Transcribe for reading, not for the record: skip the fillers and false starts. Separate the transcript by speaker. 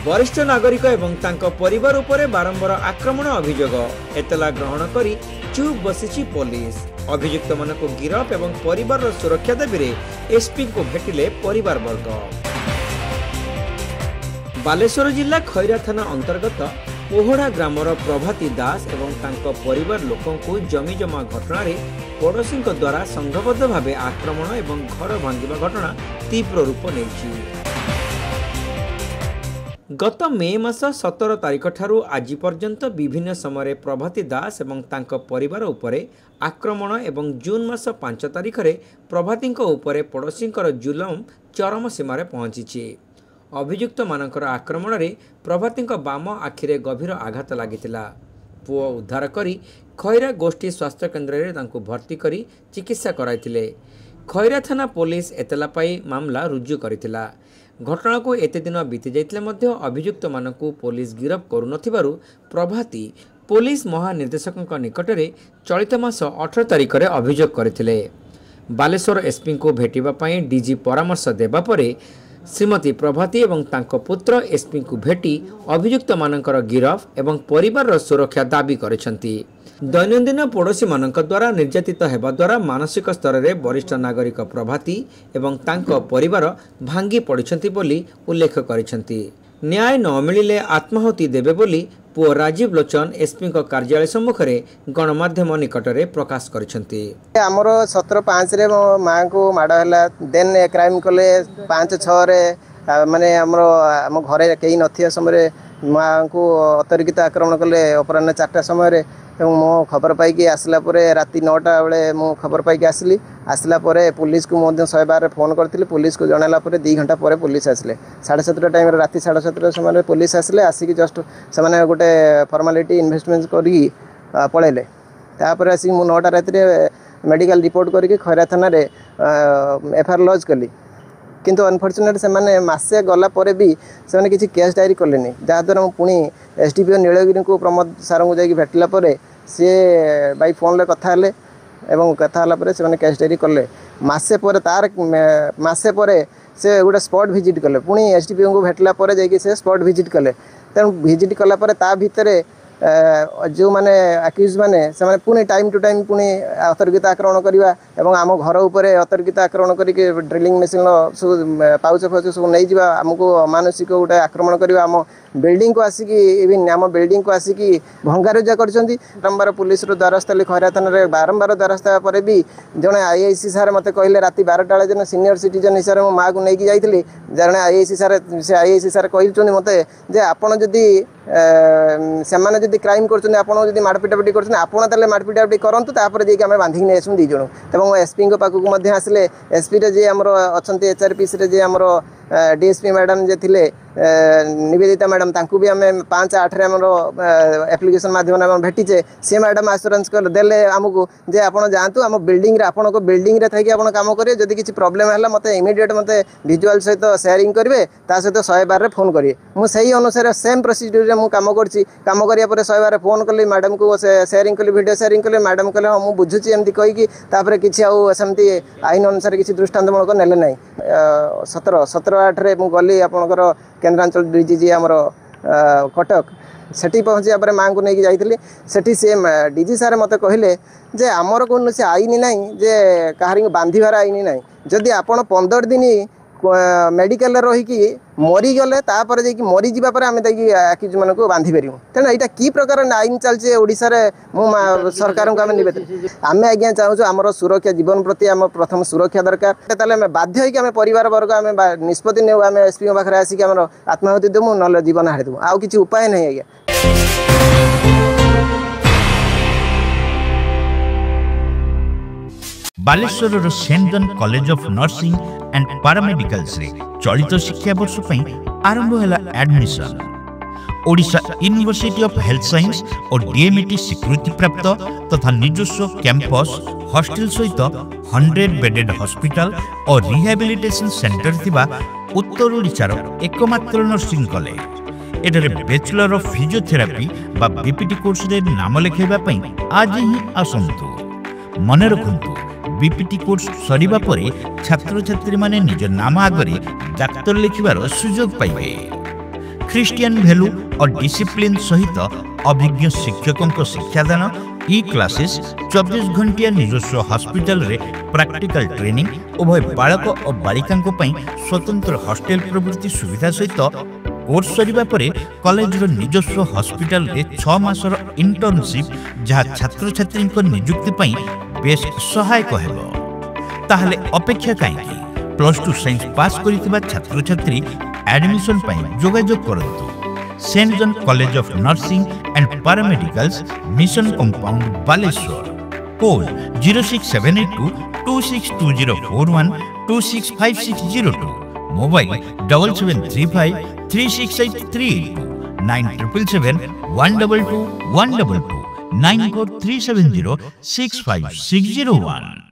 Speaker 1: वरिष्ठ नागरिक एवं तांको परिवार उपरे बारंबार आक्रमण अभियोग एतला ग्रहण करी चुप बसिछि पुलिस। अभियुक्त मानक गिरफ एवं परिवार सुरक्षा दाबी एसपी को भेटिले परिवार वर्ग। बालेश्वर जिला खैरा थाना अंतर्गत पोहड़ा ग्रामर प्रभाती दास एवं तांको परिवार लोकों को जमी जमा घटना रे पड़ोशी द्वारा संघबद्ध भाव आक्रमण एवं घर भांगिबा घटना तीव्र रूप नेछि। गत मे मास 17 तारिख ठारू आज पर्यंत विभिन्न समय प्रभाती दास एवं तांको परिवार उपरे आक्रमण एवं जून मास 5 तारिख रे प्रभाती उपरे पड़ोशी जुलम चरम सीमार पहुंची। अभियुक्त मानकर आक्रमण रे प्रभाती बाम आखिरे गभीर आघात लागितिला। पुओ उद्धार करी खैरा गोष्ठी स्वास्थ्य केन्द्र रे तांको भर्ती करी चिकित्सा कराइतिले। खैरा थाना पुलिस एतला पाई मामला रुजु करितिला। घटना को एते दिन बीती जाइतिले मध्य अभियुक्त मानकु पुलिस गिरफ करू नथिबारु प्रभाती पुलिस महानिर्देशक निकटरे चलित मास 18 तारिख रे अभियोग करथिले। बालेश्वर एसपी को भेटिबा पई डीजी परामर्श देबा परे श्रीमती प्रभाती एवं तांको पुत्र एसपी को भेटी अभियुक्त मानकर गिरफ एवं परिवार सुरक्षा दाबी करिसंती। दैनंदिन पड़ोशी मानक द्वारा निर्यातित हेबा द्वारा मानसिक स्तर रे वरिष्ठ नागरिक प्रभाती एवं तांको परिवार भांगी पड़िसंती बोली उल्लेख करिसंती। न्याय न मिलिले आत्माहुति देबे बोली पुओ राजीव लोचन एसपी को कार्यालय सम्मुख रे गणमाध्यम निकटरे प्रकाश करिसंती।
Speaker 2: हमरो 17/5 रे मां को माड हला देन क्राइम कले 5-6 रे माने हम घरे केही नथिया समय मां को अतर्कित आक्रमण कले अपराह्न 4टा समय रे एवं मो खबर पाई आसला परे राति 9टा बेले मो खबर पाई आसली। आसला परे पुलिस को मध्य 112 फोन करथिले। पुलिस को जणाला परे 2 घंटा परे पुलिस आसले। 7:30 टाइम राति 7:30 समय पुलिस आसले। आसिक जस्ट से गोटे फॉर्मालिटी इन्वेस्टमेंट करी पळेले। तापर आसिक मो 9टा राति मेडिकल रिपोर्ट करके खैरा थाना रे एफआईआर लॉन्च कली। किंतु अनफॉर्चुनेट से माने मासे गला परे भी से माने किसी केस डायरी कलेनी। जहाँद्वारा मु पुणी एसडीपीओ नीलगिरी को प्रमोद सार को जाकि भेटला परे सी बाई फोन कथा हेले एवं कथा होला परे से माने केस डायरी कले। मासे परे तार मासे परे से गोटे स्पॉट विजिट कले। पुणी एसडीपीओ को भेटला परे जाकि से स्पॉट विजिट कले। तेणु विजिट कला परे ता भितरे जो माने अक्यूज माने से माने पुणी टाइम टू टाइम पुणी अतर्कित आक्रमण करवा एवं आम घर उपरे अतर्कित आक्रमण करके ड्रिलिंग मेसीन सब पाउच फाउच सब नहीं जावा आमको अमानुषिक गोटे आक्रमण करवा आम बिल्डिंग को आसिक इवन आम बिल्डिंग को आसिक भंगारुजा करछंती। बारंबार पुलिस द्वारस्थ खैरा थाना रे बारंबार द्वारस्थ पर भी जड़े आईआईसी सार मते कहले राति 12टा बेले जन सीनियर सिटीजन हिसाब से मो माँ को लेकिन जाइली। जड़े आईआईसी सार से आईआईसी सार कहते मते जे आपण जदि सेमाने जदि क्राइम करछन आपण जदि मारपिटापिटी करछन आपण ताले मारपिटापिटी करंतु तापर जे आमे बांधिक नै आसु 2 जण। एवं एसपी को पाखु मध्य आसले। एसपी रे जे हमरो अछंती एचआरपीसी रे जे हमरो डीएसपी मैडम जे थिले निवेदिता मैडम तांकु भी आमे 5-8 रे हमरो एप्लिकेशन माध्यम हम भेटिचे। से मैडम एश्योरेंस कर देले हमकु जे आपण जानतु हम बिल्डिंग रे आपण को बिल्डिंग रे थाकी आपण काम करिए। जदि किछि प्रॉब्लम हला मते इमीडिएट मते विजुअल सहित शेयरिंग करिवे ता सहित 112 रे फोन करिए। मु सही अनुसार सेम प्रोसीजर रे मु काम करछि। काम करिया परे 112 रे फोन कली मैडम को शेयरिंग कली वीडियो शेयरिंग कली। मैडम कहले हम बुझुछि एमति कहि कि तापर किछि आउ सेमति आईन अनुसार किछि दृष्टांतमूलक नेले नै। 17-8 रे मु गली आपनकर केन्द्रांचल डीजी आमर कटक सेठी पहुँचा पर माँ को लेकिन जाइली। सेठी से डीजी सार मते कहले जे आमर कौन से आईन ना जे कहार बांधार आईन ना। जदि आपण 15 दिन मेडिकल रहीकि मरीगले तापर जाकि मरी जावा पर आम आक्यूज मान को बांधि पारू। तेणु यहाँ कि प्रकार आईन चलती ओडिशा रे मु सरकार को आम नवेदन आम आज्ञा चाहूँ आमर सुरक्षा जीवन प्रति आम प्रथम सुरक्षा दरकार। ताले बाध्य होइकि आम परिवार वर्ग आम निष्पत्ति नेउ आम एसपी पाखे आसिक आम आत्माहुति देमु न जीवन हारि देमु। आउ किछि उपाय नहीं आज्ञा।
Speaker 3: Baleswar Saint John college of nursing and Paramedicals रे चलित शिक्षा वर्ष पई आरंभ होला admission. Odisha University of Health Science और डीएमईटी स्वीकृति प्राप्त तथा निजस्व कैंपस हॉस्टल सहित 100 बेडेड हॉस्पिटल और रिहैबिलिटेशन सेंटर थिबा उत्तर ओडिशार एकमात्र नर्सिंग कॉलेज। एठारे बैचलर ऑफ फिजियोथेरापी बा बीपीटी कोर्स रे नाम लेखाइबा पई आज ही आसंतु। मने रखंतु बीपीटी कोर्स सरीबा परे छात्र छात्री माने निज नाम आगरे डाक्टर लिखिबार सुजोग पाइबे। ख्रिस्टियन भैल्यू और डिसिप्लिन सहित अभिज्ञ शिक्षकों शिक्षादान ई क्लासेस 24 घंटिया निजस्व हॉस्पिटल रे प्रैक्टिकल ट्रेनिंग उभय बालक और बालिका स्वतंत्र हॉस्टेल प्रभृति सुविधा सहित कोर्स सरिबा परे कॉलेज रो निजस्व हॉस्पिटल रे 6 मासर इंटर्नशिप जहाँ छात्र छात्री नियुक्ति पई बेस सहायक हेबो। ताहले अपेक्षा काई +2 साइंस पास करितबा छात्र छात्री एडमिशन पई जोगाजोग करंतु Saint John college of nursing and paramedicals mission compound Baleshwar code 06782 262041 265602 mobile 7735 3683 9777 122 122 94370 65601।